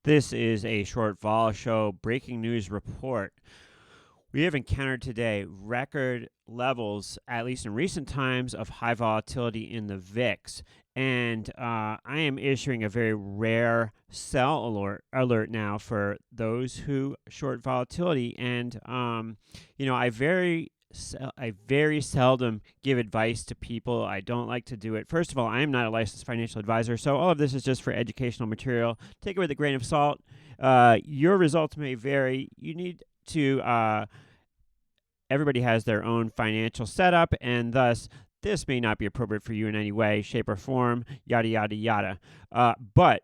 This is a short vol show breaking news report. We have encountered today record levels, at least in recent times, of high volatility in the VIX. And I am issuing a very rare sell alert now for those who short volatility. And, I very seldom give advice to people. I don't like to do it. First of all, I am not a licensed financial advisor, so all of this is just for educational material. Take it with a grain of salt. Your results may vary. You need to. Everybody has their own financial setup, and thus this may not be appropriate for you in any way, shape, or form. Yada yada yada. But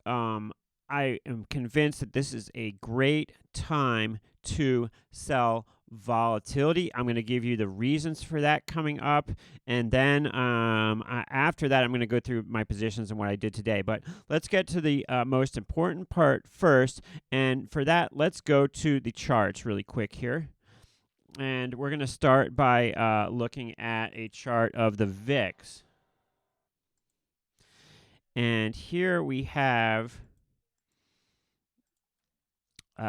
I am convinced that this is a great time to sell volatility. I'm going to give you the reasons for that coming up, and then after that, I'm going to go through my positions and what I did today. But let's get to the most important part first, and for that, let's go to the charts really quick here. And we're going to start by looking at a chart of the VIX. And here we have...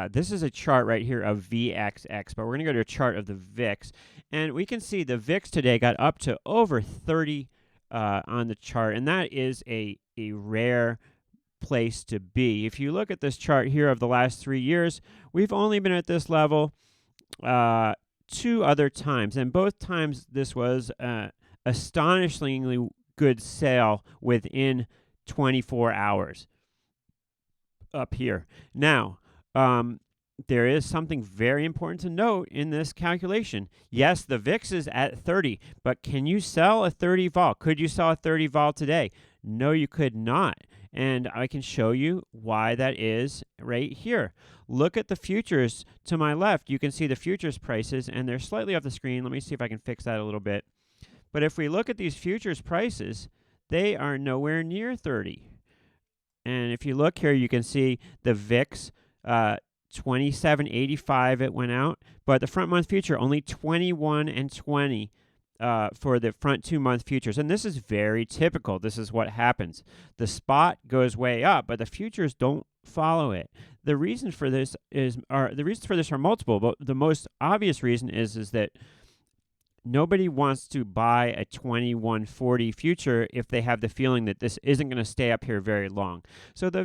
this is a chart right here of VXX, but we're going to go to a chart of the VIX. And we can see the VIX today got up to over 30 on the chart, and that is a rare place to be. If you look at this chart here of the last 3 years, we've only been at this level 2 other times, and both times this was astonishingly good sale within 24 hours up here. Now, there is something very important to note in this calculation. Yes, the VIX is at 30, but can you sell a 30 vol? Could you sell a 30 vol today? No, you could not. And I can show you why that is right here. Look at the futures to my left. You can see the futures prices, and they're slightly off the screen. Let me see if I can fix that a little bit. But if we look at these futures prices, they are nowhere near 30. And if you look here, you can see the VIX 27.85 it went out, but the front month future only 21 and 20 for the front 2 month futures. And this is very typical. This is what happens. The spot goes way up, but the futures don't follow it. The reasons for this are multiple, but the most obvious reason is that nobody wants to buy a 2140 future if they have the feeling that this isn't going to stay up here very long. So the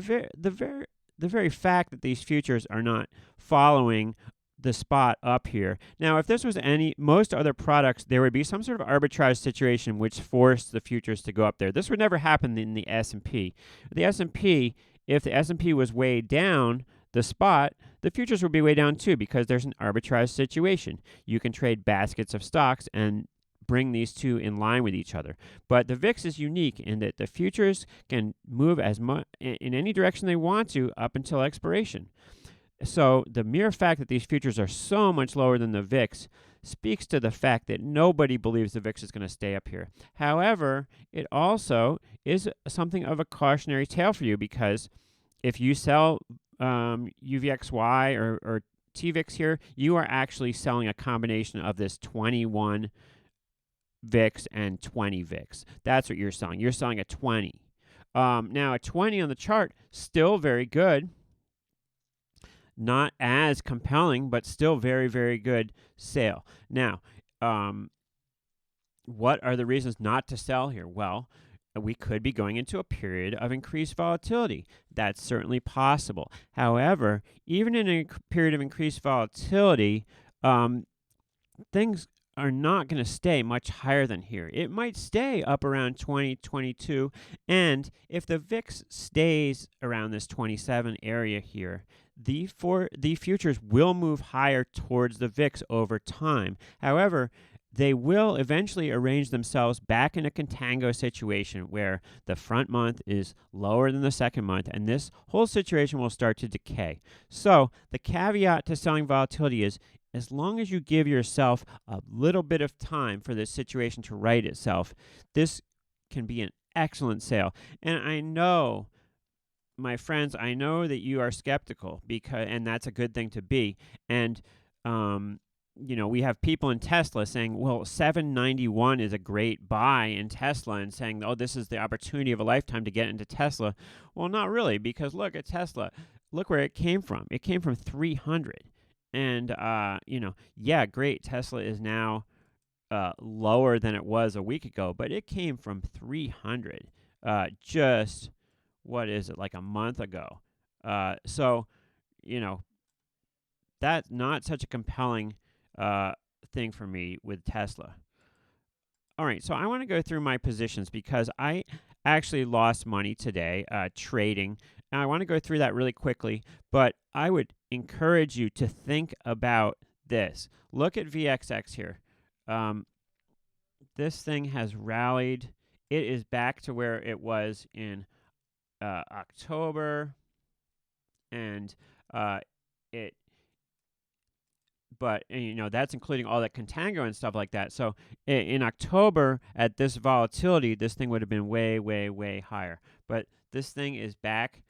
very fact that these futures are not following the spot up here. Now, if this was most other products, there would be some sort of arbitrage situation which forced the futures to go up there. This would never happen in the S&P. The S&P, if the S&P was way down the spot, the futures would be way down too, because there's an arbitrage situation. You can trade baskets of stocks and bring these two in line with each other. But the VIX is unique in that the futures can move as much in any direction they want to up until expiration. So the mere fact that these futures are so much lower than the VIX speaks to the fact that nobody believes the VIX is going to stay up here. However, it also is something of a cautionary tale for you, because if you sell UVXY or TVIX here, you are actually selling a combination of this 21 VIX and 20 VIX. That's what you're selling. You're selling a 20. Now, a 20 on the chart, still very good. Not as compelling, but still very, very good sale. Now, what are the reasons not to sell here? Well, we could be going into a period of increased volatility. That's certainly possible. However, even in a period of increased volatility, things are not going to stay much higher than here. It might stay up around 20, 22, and if the VIX stays around this 27 area here, the futures will move higher towards the VIX over time. However, they will eventually arrange themselves back in a contango situation where the front month is lower than the second month, and this whole situation will start to decay. So the caveat to selling volatility is, as long as you give yourself a little bit of time for this situation to right itself, this can be an excellent sale. And I know, my friends, I know that you are skeptical, and that's a good thing to be. And we have people in Tesla saying, well, 791 is a great buy in Tesla, and saying, oh, this is the opportunity of a lifetime to get into Tesla. Well, not really, because look at Tesla. look where it came from. It came from 300. And, yeah, great. Tesla is now lower than it was a week ago, but it came from 300 just, what is it, like a month ago. So, you know, that's not such a compelling thing for me with Tesla. All right, so I want to go through my positions because I actually lost money today trading. And I want to go through that really quickly, but I would encourage you to think about this. Look at VXX here. This thing has rallied. It is back to where it was in October, and it but that's including all that contango and stuff like that. So in October, at this volatility, this thing would have been way, way, way higher. But this thing is back.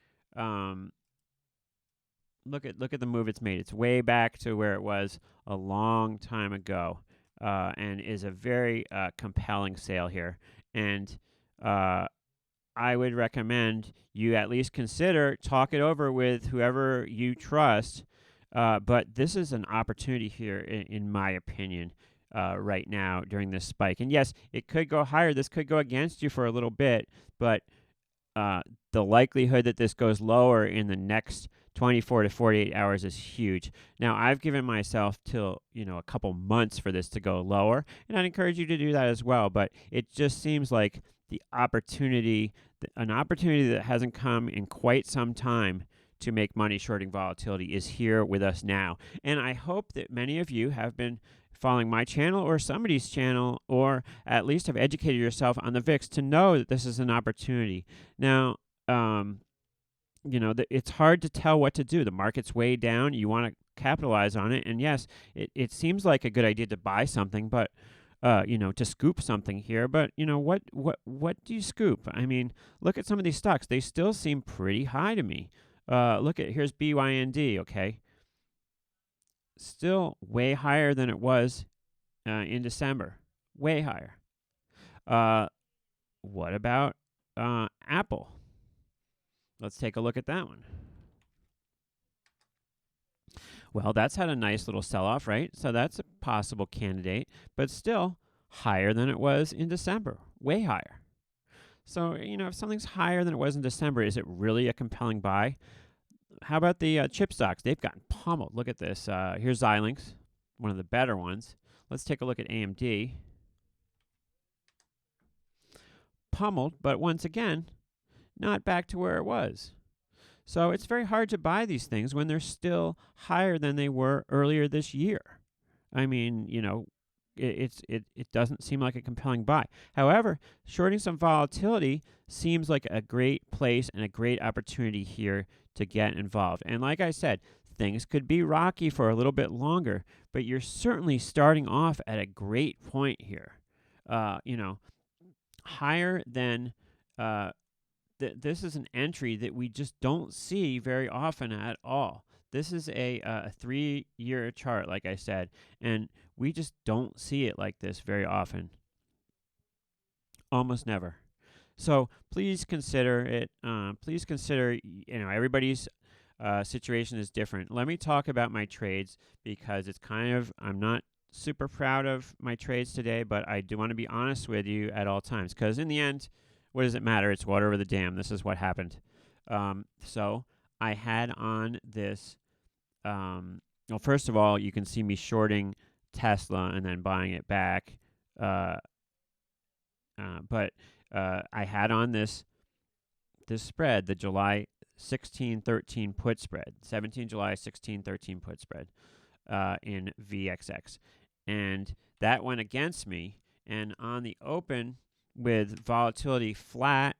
Look at the move it's made. It's way back to where it was a long time ago, and is a very compelling sale here. And I would recommend you at least talk it over with whoever you trust. But this is an opportunity here, in my opinion, right now during this spike. And yes, it could go higher. This could go against you for a little bit, but the likelihood that this goes lower in the next 24 to 48 hours is huge. Now, I've given myself till a couple months for this to go lower, and I'd encourage you to do that as well. But it just seems like an opportunity that hasn't come in quite some time to make money shorting volatility is here with us now. And I hope that many of you have been following my channel or somebody's channel, or at least have educated yourself on the VIX to know that this is an opportunity. Now, it's hard to tell what to do. The market's way down. You want to capitalize on it. And yes, it seems like a good idea to buy something, but to scoop something here. But what do you scoop? I mean, look at some of these stocks. They still seem pretty high to me. Here's BYND, okay? Still way higher than it was in December. Way higher. What about Apple? Let's take a look at that one. Well, that's had a nice little sell-off, right? So that's a possible candidate, but still higher than it was in December. Way higher. So, if something's higher than it was in December, is it really a compelling buy? How about the chip stocks? They've gotten pummeled. Look at this. Here's Xilinx, one of the better ones. Let's take a look at AMD. Pummeled, but once again, not back to where it was. So it's very hard to buy these things when they're still higher than they were earlier this year. I mean, it doesn't seem like a compelling buy. However, shorting some volatility seems like a great place and a great opportunity here to get involved. And like I said, things could be rocky for a little bit longer, but you're certainly starting off at a great point here. Higher than this is an entry that we just don't see very often at all. This is a 3-year chart, like I said, and we just don't see it like this very often. Almost never. So please consider it. Please consider, everybody's situation is different. Let me talk about my trades because I'm not super proud of my trades today, but I do want to be honest with you at all times because in the end, what does it matter? It's water over the dam. This is what happened. So I had on this. Well, first of all, you can see me shorting Tesla and then buying it back. But I had on this spread, the July 16-13 put spread, 17 July 16-13 put spread in VXX. And that went against me. And on the open, with volatility flat,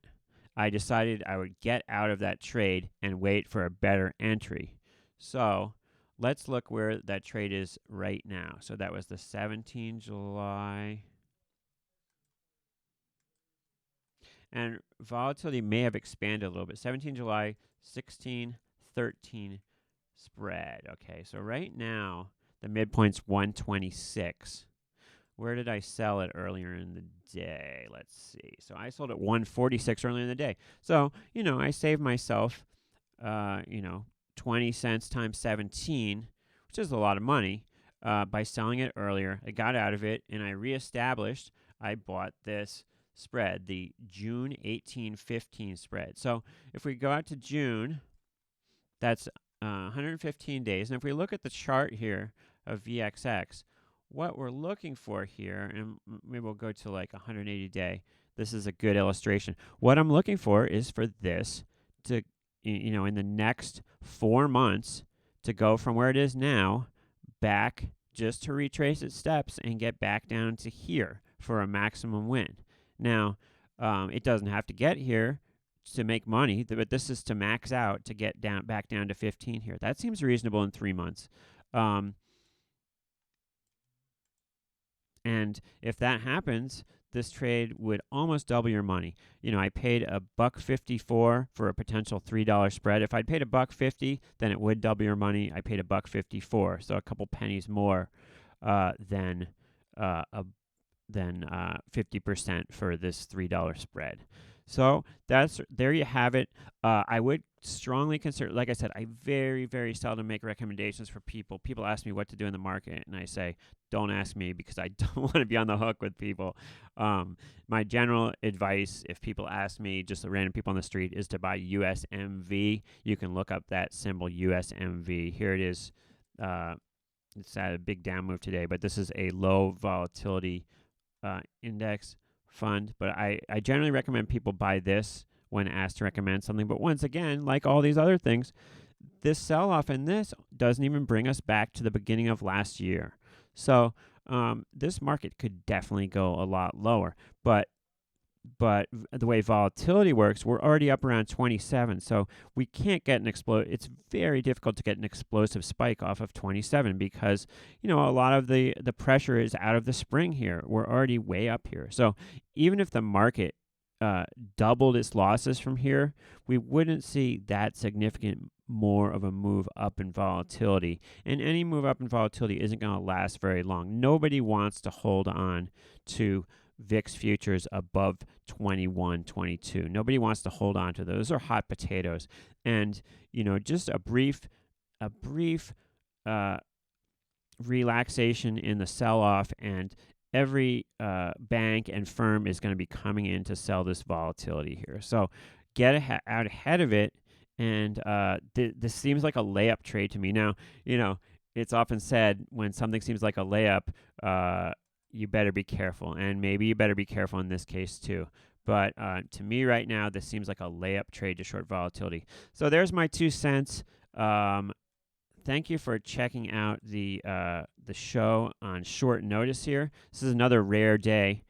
I decided I would get out of that trade and wait for a better entry. So let's look where that trade is right now. So that was the 17 July. And volatility may have expanded a little bit. 17 July, 16-13 spread. Okay, so right now, the midpoint's 126. Where did I sell it earlier in the day? Let's see. So I sold at 146 earlier in the day. So, I saved myself, 20 cents times 17, which is a lot of money, by selling it earlier. I got out of it, and I reestablished. I bought this spread, the June 18-15 spread. So if we go out to June, that's 115 days. And if we look at the chart here of VXX, what we're looking for here, and maybe we'll go to like 180 day. This is a good illustration. What I'm looking for is for this to, in the next 4 months, to go from where it is now back, just to retrace its steps and get back down to here for a maximum win. Now, it doesn't have to get here to make money, but this is to max out to get back down to 15 here. That seems reasonable in 3 months. And if that happens, this trade would almost double your money. I paid $1.54 for a potential $3 spread. If I'd paid $1.50, then it would double your money. I paid $1.54, so a couple pennies more than 50% for this $3 spread. So there you have it. I would strongly consider, like I said, I very, very seldom make recommendations for people. People ask me what to do in the market, and I say, don't ask me, because I don't want to be on the hook with people. My general advice, if people ask me, just the random people on the street, is to buy USMV. You can look up that symbol, USMV. Here it is. It's at a big down move today, but this is a low volatility index fund. But I generally recommend people buy this when asked to recommend something. But once again, like all these other things, this sell-off in this doesn't even bring us back to the beginning of last year. So this market could definitely go a lot lower. But the way volatility works, we're already up around 27. So we can't get it's very difficult to get an explosive spike off of 27, because, a lot of the pressure is out of the spring here. We're already way up here. So even if the market doubled its losses from here, we wouldn't see that significant more of a move up in volatility. And any move up in volatility isn't going to last very long. Nobody wants to hold on to VIX futures above 21, 22. Nobody wants to hold on to those. Those are hot potatoes. And, just a brief relaxation in the sell-off, and every bank and firm is going to be coming in to sell this volatility here. So get out ahead of it. And this seems like a layup trade to me. Now, it's often said when something seems like a layup, you better be careful. And maybe you better be careful in this case too. But to me right now, this seems like a layup trade to short volatility. So there's my 2 cents. Thank you for checking out the show on short notice here. This is another rare day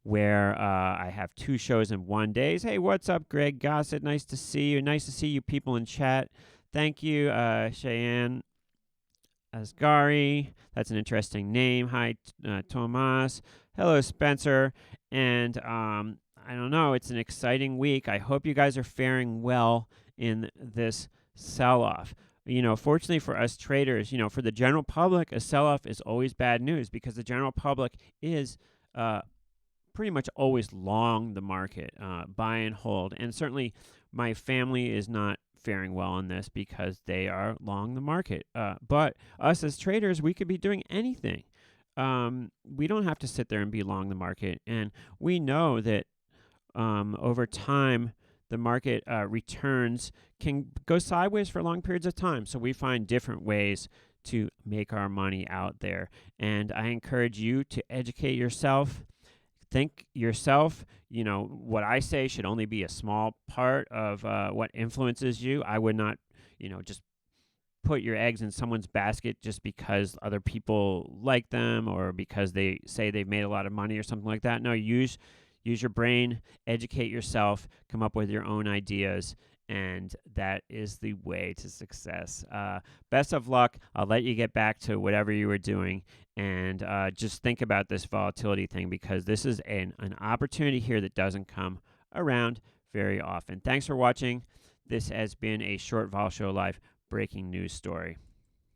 where I have 2 shows in one day. Hey, what's up, Greg Gossett? Nice to see you. Nice to see you people in chat. Thank you, Cheyenne Asgari. That's an interesting name. Hi, Tomas. Hello, Spencer. And I don't know, it's an exciting week. I hope you guys are faring well in this sell-off. Fortunately for us traders, for the general public, a sell-off is always bad news, because the general public is pretty much always long the market, buy and hold. And certainly my family is not faring well on this because they are long the market. But us as traders, we could be doing anything. We don't have to sit there and be long the market. And we know that over time, the market returns can go sideways for long periods of time. So we find different ways to make our money out there. And I encourage you to educate yourself. Think yourself, what I say should only be a small part of what influences you. I would not, just put your eggs in someone's basket just because other people like them or because they say they've made a lot of money or something like that. No, use your brain, educate yourself, come up with your own ideas, and that is the way to success. Best of luck. I'll let you get back to whatever you were doing, and just think about this volatility thing, because this is an opportunity here that doesn't come around very often. Thanks for watching. This has been a Short Vol Show Live breaking news story.